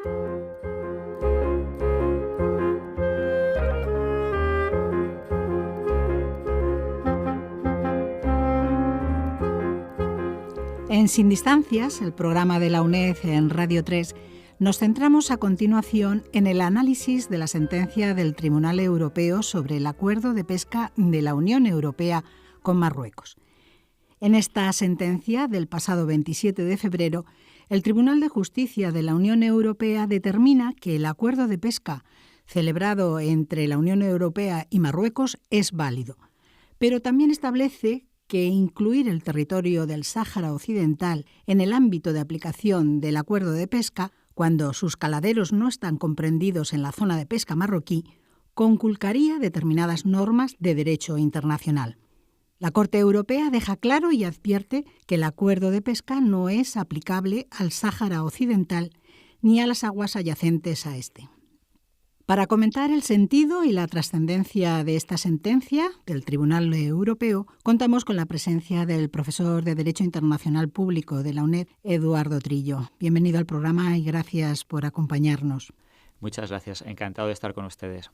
En Sin Distancias, el programa de la UNED en Radio 3, nos centramos a continuación en el análisis de la sentencia del Tribunal Europeo sobre el acuerdo de pesca de la Unión Europea con Marruecos. En esta sentencia del pasado 27 de febrero, el Tribunal de Justicia de la Unión Europea determina que el acuerdo de pesca celebrado entre la Unión Europea y Marruecos es válido, pero también establece que incluir el territorio del Sáhara Occidental en el ámbito de aplicación del acuerdo de pesca, cuando sus caladeros no están comprendidos en la zona de pesca marroquí, conculcaría determinadas normas de derecho internacional. La Corte Europea deja claro y advierte que el acuerdo de pesca no es aplicable al Sáhara Occidental ni a las aguas adyacentes a este. Para comentar el sentido y la trascendencia de esta sentencia del Tribunal Europeo, contamos con la presencia del profesor de Derecho Internacional Público de la UNED, Eduardo Trillo. Bienvenido al programa y gracias por acompañarnos. Muchas gracias, encantado de estar con ustedes.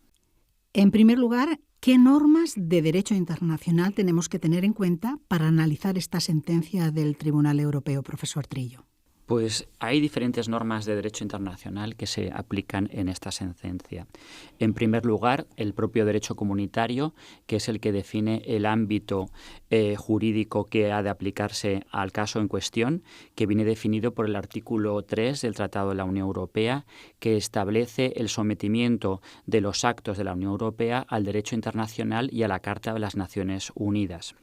En primer lugar, ¿qué normas de derecho internacional tenemos que tener en cuenta para analizar esta sentencia del Tribunal Europeo, profesor Trillo? Pues hay diferentes normas de derecho internacional que se aplican en esta sentencia. En primer lugar, el propio derecho comunitario, que es el que define el ámbito jurídico que ha de aplicarse al caso en cuestión, que viene definido por el artículo 3 del Tratado de la Unión Europea, que establece el sometimiento de los actos de la Unión Europea al derecho internacional y a la Carta de las Naciones Unidas.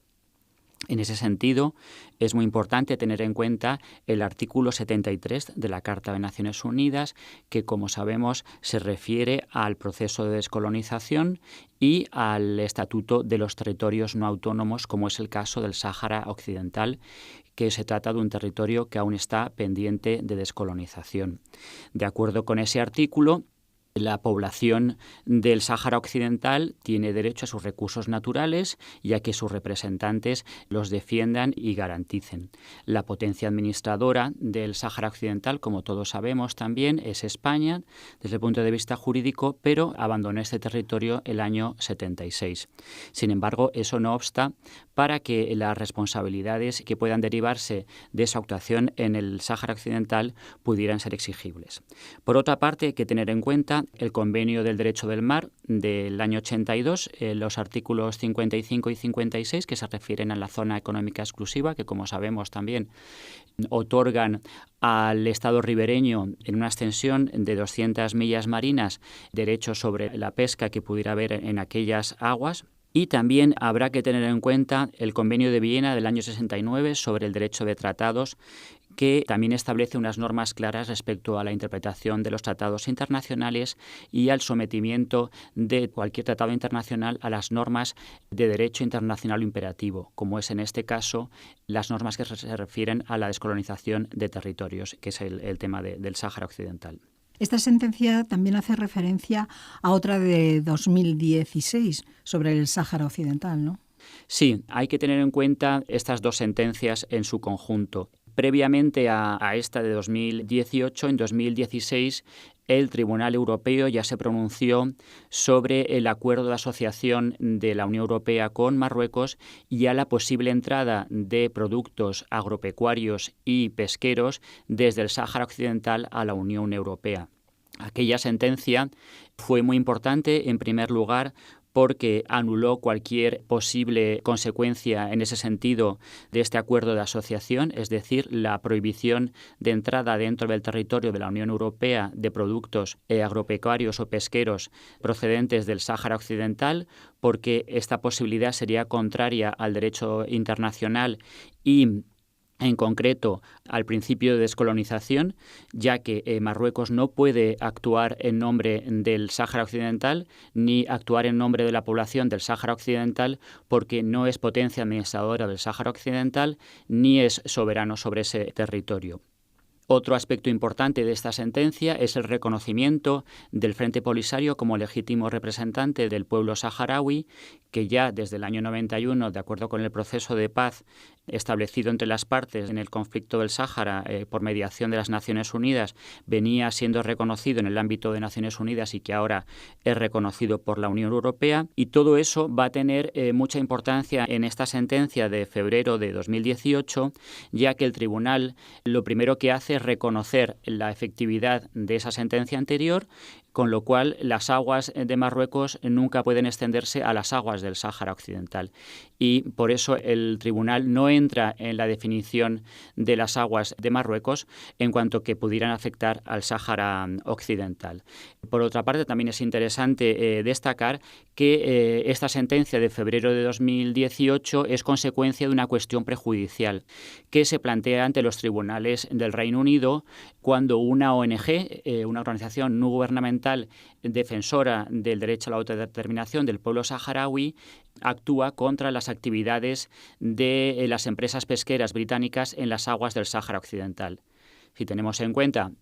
En ese sentido, es muy importante tener en cuenta el artículo 73 de la Carta de Naciones Unidas, que, como sabemos, se refiere al proceso de descolonización y al Estatuto de los Territorios No Autónomos, como es el caso del Sáhara Occidental, que se trata de un territorio que aún está pendiente de descolonización. De acuerdo con ese artículo, la población del Sáhara Occidental tiene derecho a sus recursos naturales y a que sus representantes los defiendan y garanticen. La potencia administradora del Sáhara Occidental, como todos sabemos también, es España desde el punto de vista jurídico, pero abandonó este territorio el año 76. Sin embargo, eso no obsta para que las responsabilidades que puedan derivarse de su actuación en el Sáhara Occidental pudieran ser exigibles. Por otra parte, hay que tener en cuenta el Convenio del Derecho del Mar del año 82, los artículos 55 y 56 que se refieren a la zona económica exclusiva, que como sabemos también otorgan al Estado ribereño en una extensión de 200 millas marinas derechos sobre la pesca que pudiera haber en aquellas aguas. Y también habrá que tener en cuenta el Convenio de Viena del año 69 sobre el derecho de tratados, que también establece unas normas claras respecto a la interpretación de los tratados internacionales y al sometimiento de cualquier tratado internacional a las normas de derecho internacional imperativo, como es en este caso las normas que se refieren a la descolonización de territorios, que es el tema del Sáhara Occidental. Esta sentencia también hace referencia a otra de 2016 sobre el Sáhara Occidental, ¿no? Sí, hay que tener en cuenta estas dos sentencias en su conjunto. Previamente a esta de 2018, en 2016, el Tribunal Europeo ya se pronunció sobre el acuerdo de asociación de la Unión Europea con Marruecos y a la posible entrada de productos agropecuarios y pesqueros desde el Sáhara Occidental a la Unión Europea. Aquella sentencia fue muy importante, en primer lugar, porque anuló cualquier posible consecuencia en ese sentido de este acuerdo de asociación, es decir, la prohibición de entrada dentro del territorio de la Unión Europea de productos agropecuarios o pesqueros procedentes del Sáhara Occidental, porque esta posibilidad sería contraria al derecho internacional y en concreto al principio de descolonización, ya que Marruecos no puede actuar en nombre del Sáhara Occidental ni actuar en nombre de la población del Sáhara Occidental porque no es potencia administradora del Sáhara Occidental ni es soberano sobre ese territorio. Otro aspecto importante de esta sentencia es el reconocimiento del Frente Polisario como legítimo representante del pueblo saharaui, que ya desde el año 91, de acuerdo con el proceso de paz establecido entre las partes en el conflicto del Sáhara por mediación de las Naciones Unidas venía siendo reconocido en el ámbito de Naciones Unidas y que ahora es reconocido por la Unión Europea, y todo eso va a tener mucha importancia en esta sentencia de febrero de 2018, ya que el tribunal lo primero que hace es reconocer la efectividad de esa sentencia anterior, con lo cual las aguas de Marruecos nunca pueden extenderse a las aguas del Sáhara Occidental. Y por eso el tribunal no entra en la definición de las aguas de Marruecos en cuanto que pudieran afectar al Sáhara Occidental. Por otra parte, también es interesante destacar que esta sentencia de febrero de 2018 es consecuencia de una cuestión prejudicial que se plantea ante los tribunales del Reino Unido cuando una ONG, una organización no gubernamental defensora del derecho a la autodeterminación del pueblo saharaui, actúa contra las actividades de las empresas pesqueras británicas en las aguas del Sáhara Occidental. Si tenemos en cuenta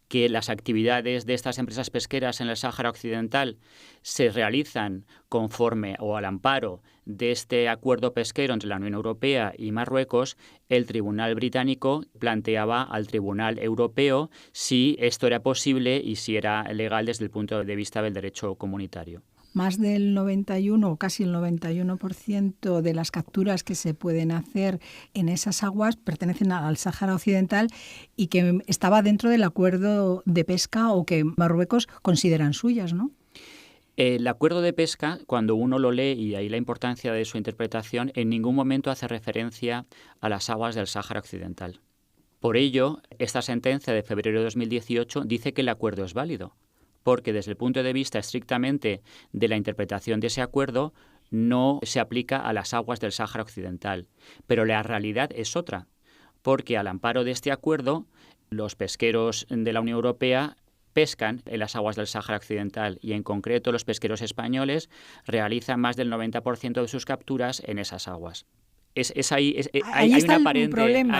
que las actividades de estas empresas pesqueras en el Sáhara Occidental se realizan conforme o al amparo de este acuerdo pesquero entre la Unión Europea y Marruecos, el Tribunal británico planteaba al Tribunal Europeo si esto era posible y si era legal desde el punto de vista del derecho comunitario. Más del 91 o casi el 91% de las capturas que se pueden hacer en esas aguas pertenecen al Sáhara Occidental y que estaba dentro del acuerdo de pesca o que Marruecos consideran suyas, ¿no? El acuerdo de pesca, cuando uno lo lee, y ahí la importancia de su interpretación, en ningún momento hace referencia a las aguas del Sáhara Occidental. Por ello, esta sentencia de febrero de 2018 dice que el acuerdo es válido, porque desde el punto de vista estrictamente de la interpretación de ese acuerdo no se aplica a las aguas del Sáhara Occidental. Pero la realidad es otra, porque al amparo de este acuerdo, los pesqueros de la Unión Europea pescan en las aguas del Sáhara Occidental y en concreto los pesqueros españoles realizan más del 90% de sus capturas en esas aguas. Hay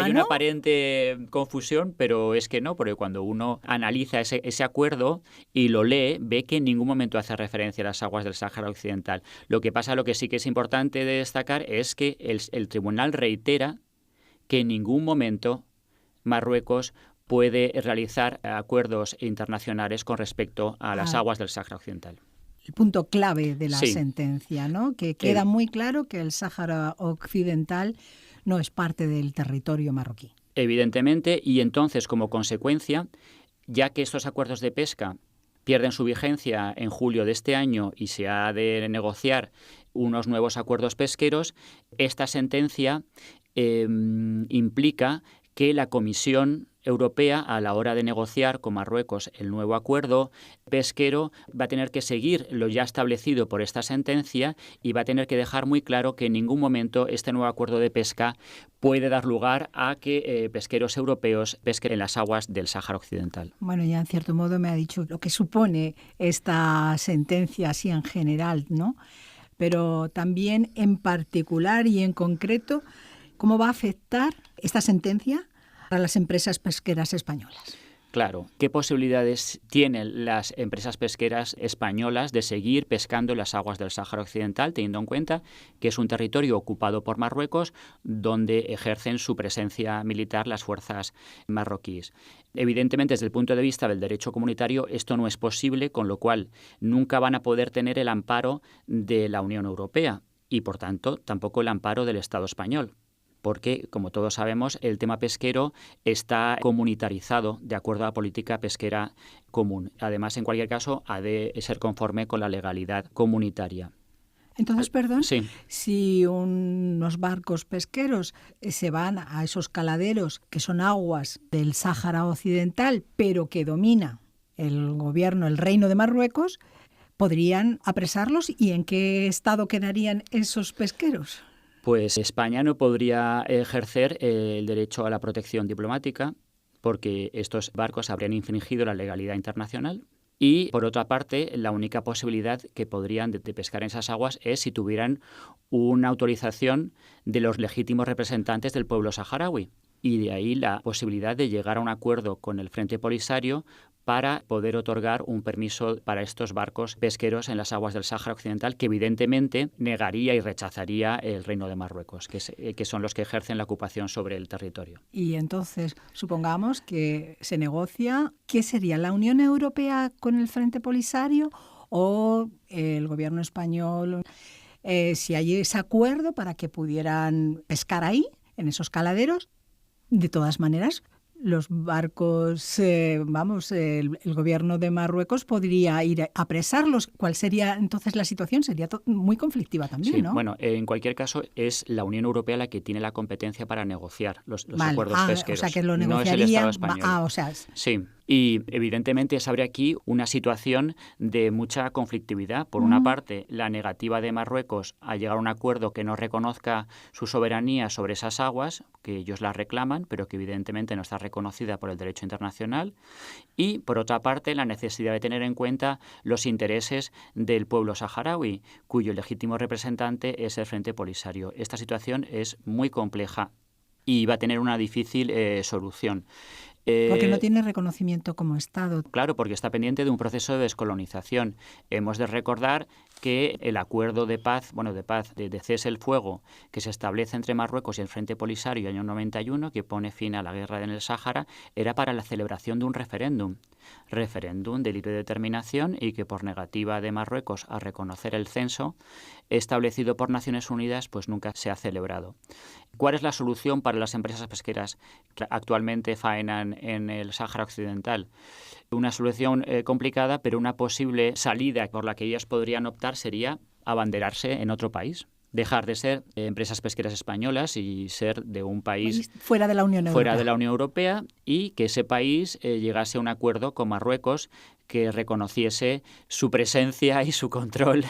una aparente confusión, pero es que no, porque cuando uno analiza ese acuerdo y lo lee, ve que en ningún momento hace referencia a las aguas del Sáhara Occidental. Lo que sí que es importante de destacar es que el tribunal reitera que en ningún momento Marruecos puede realizar acuerdos internacionales con respecto a las aguas del Sáhara Occidental. El punto clave de la sentencia, ¿no? Que queda muy claro que el Sáhara Occidental no es parte del territorio marroquí. Evidentemente, y entonces, como consecuencia, ya que estos acuerdos de pesca pierden su vigencia en julio de este año y se ha de negociar unos nuevos acuerdos pesqueros, esta sentencia implica que la Comisión Europea, a la hora de negociar con Marruecos el nuevo acuerdo pesquero, va a tener que seguir lo ya establecido por esta sentencia y va a tener que dejar muy claro que en ningún momento este nuevo acuerdo de pesca puede dar lugar a que pesqueros europeos pesquen en las aguas del Sáhara Occidental. Bueno, ya en cierto modo me ha dicho lo que supone esta sentencia así en general, ¿no? Pero también en particular y en concreto, ¿cómo va a afectar esta sentencia a las empresas pesqueras españolas? Claro, ¿qué posibilidades tienen las empresas pesqueras españolas de seguir pescando en las aguas del Sáhara Occidental, teniendo en cuenta que es un territorio ocupado por Marruecos donde ejercen su presencia militar las fuerzas marroquíes? Evidentemente, desde el punto de vista del derecho comunitario, esto no es posible, con lo cual nunca van a poder tener el amparo de la Unión Europea y, por tanto, tampoco el amparo del Estado español, porque, como todos sabemos, el tema pesquero está comunitarizado de acuerdo a la política pesquera común. Además, en cualquier caso, ha de ser conforme con la legalidad comunitaria. Entonces, perdón, sí. Si unos barcos pesqueros se van a esos caladeros que son aguas del Sáhara Occidental, pero que domina el gobierno, el Reino de Marruecos, ¿podrían apresarlos? ¿Y en qué estado quedarían esos pesqueros? Pues España no podría ejercer el derecho a la protección diplomática porque estos barcos habrían infringido la legalidad internacional. Y, por otra parte, la única posibilidad que podrían de pescar en esas aguas es si tuvieran una autorización de los legítimos representantes del pueblo saharaui. Y de ahí la posibilidad de llegar a un acuerdo con el Frente Polisario para poder otorgar un permiso para estos barcos pesqueros en las aguas del Sáhara Occidental, que evidentemente negaría y rechazaría el Reino de Marruecos, que son los que ejercen la ocupación sobre el territorio. Y entonces, supongamos que se negocia, ¿qué sería la Unión Europea con el Frente Polisario o el gobierno español? Si hay ese acuerdo para que pudieran pescar ahí, en esos caladeros, de todas maneras, los barcos, el gobierno de Marruecos podría ir a apresarlos. ¿Cuál sería entonces la situación? Sería muy conflictiva también, sí, ¿no? Bueno, en cualquier caso es la Unión Europea la que tiene la competencia para negociar los acuerdos pesqueros. O sea, que lo negociaría. No es el Estado español. Sí. Y evidentemente se abre aquí una situación de mucha conflictividad. Por una parte, la negativa de Marruecos a llegar a un acuerdo que no reconozca su soberanía sobre esas aguas, que ellos las reclaman, pero que evidentemente no está reconocida por el derecho internacional. Y, por otra parte, la necesidad de tener en cuenta los intereses del pueblo saharaui, cuyo legítimo representante es el Frente Polisario. Esta situación es muy compleja y va a tener una difícil solución. Porque no tiene reconocimiento como Estado. Claro, porque está pendiente de un proceso de descolonización. Hemos de recordar que el acuerdo de paz, de cese el fuego, que se establece entre Marruecos y el Frente Polisario en el año 91, que pone fin a la guerra en el Sáhara, era para la celebración de un referéndum de libre determinación, y que por negativa de Marruecos a reconocer el censo establecido por Naciones Unidas, pues nunca se ha celebrado. ¿Cuál es la solución para las empresas pesqueras que actualmente faenan en el Sáhara Occidental? Una solución complicada, pero una posible salida por la que ellas podrían optar sería abanderarse en otro país. Dejar de ser empresas pesqueras españolas y ser de un país fuera de la Unión Europea, y que ese país llegase a un acuerdo con Marruecos que reconociese su presencia y su control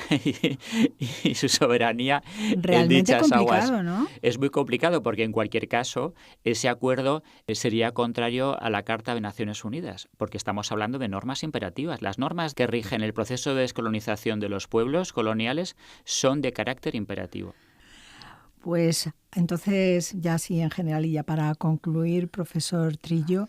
y su soberanía en dichas aguas. ¿No? Es muy complicado porque en cualquier caso ese acuerdo sería contrario a la Carta de Naciones Unidas, porque estamos hablando de normas imperativas. Las normas que rigen el proceso de descolonización de los pueblos coloniales son de carácter imperativo. Pues entonces, ya así en general y ya para concluir, profesor Trillo,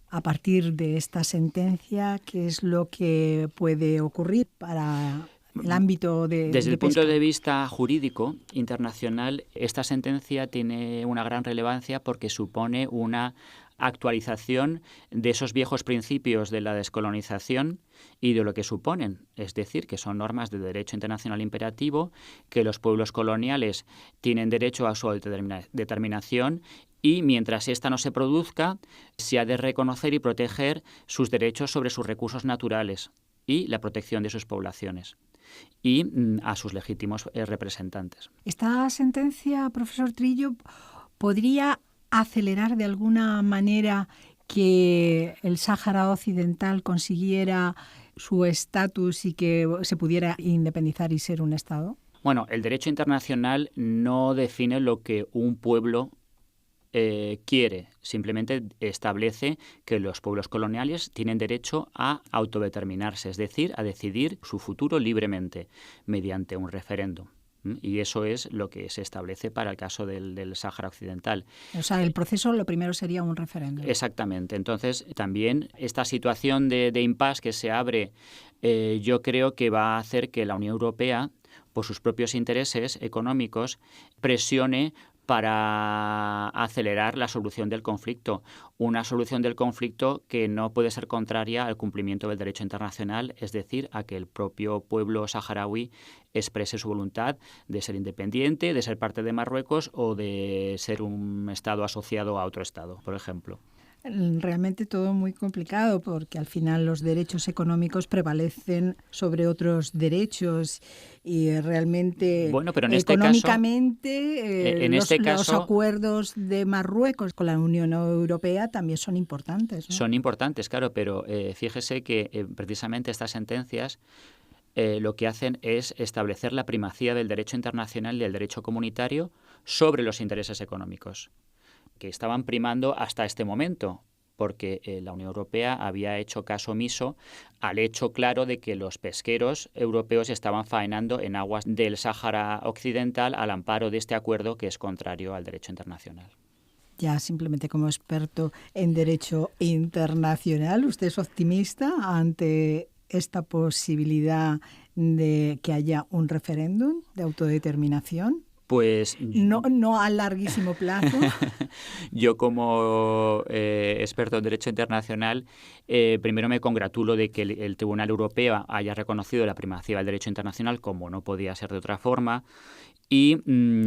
a partir de esta sentencia, ¿qué es lo que puede ocurrir para el ámbito de Desde el pesca? punto de vista jurídico internacional, esta sentencia tiene una gran relevancia porque supone una actualización de esos viejos principios de la descolonización y de lo que suponen, es decir, que son normas de derecho internacional imperativo, que los pueblos coloniales tienen derecho a su autodeterminación, y mientras esta no se produzca, se ha de reconocer y proteger sus derechos sobre sus recursos naturales y la protección de sus poblaciones y a sus legítimos representantes. Esta sentencia, profesor Trillo, podría acelerar de alguna manera que el Sáhara Occidental consiguiera su estatus y que se pudiera independizar y ser un Estado? Bueno, el derecho internacional no define lo que un pueblo quiere, simplemente establece que los pueblos coloniales tienen derecho a autodeterminarse, es decir, a decidir su futuro libremente mediante un referéndum. Y eso es lo que se establece para el caso del Sáhara Occidental. O sea, el proceso lo primero sería un referéndum. Exactamente. Entonces, también esta situación de impasse que se abre, yo creo que va a hacer que la Unión Europea, por sus propios intereses económicos, presione para acelerar la solución del conflicto. Una solución del conflicto que no puede ser contraria al cumplimiento del derecho internacional, es decir, a que el propio pueblo saharaui exprese su voluntad de ser independiente, de ser parte de Marruecos o de ser un Estado asociado a otro Estado, por ejemplo. Realmente todo muy complicado porque al final los derechos económicos prevalecen sobre otros derechos y realmente pero en económicamente los acuerdos de Marruecos con la Unión Europea también son importantes, ¿no? Son importantes, claro, pero fíjese que precisamente estas sentencias lo que hacen es establecer la primacía del derecho internacional y del derecho comunitario sobre los intereses económicos, que estaban primando hasta este momento, porque la Unión Europea había hecho caso omiso al hecho claro de que los pesqueros europeos estaban faenando en aguas del Sáhara Occidental al amparo de este acuerdo que es contrario al derecho internacional. ya simplemente como experto en derecho internacional, ¿usted es optimista ante esta posibilidad de que haya un referéndum de autodeterminación? Pues no a larguísimo plazo. Yo como experto en derecho internacional, primero me congratulo de que el Tribunal Europeo haya reconocido la primacía del derecho internacional, como no podía ser de otra forma. Y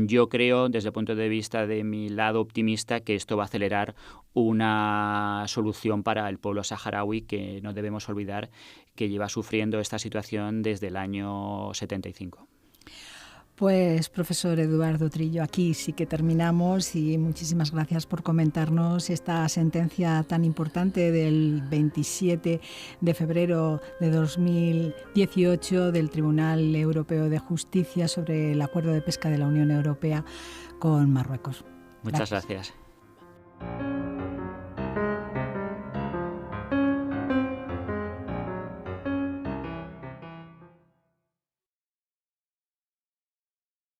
yo creo, desde el punto de vista de mi lado optimista, que esto va a acelerar una solución para el pueblo saharaui, que no debemos olvidar que lleva sufriendo esta situación desde el año 75. Pues, profesor Eduardo Trillo, aquí sí que terminamos y muchísimas gracias por comentarnos esta sentencia tan importante del 27 de febrero de 2018 del Tribunal Europeo de Justicia sobre el acuerdo de pesca de la Unión Europea con Marruecos. Muchas gracias.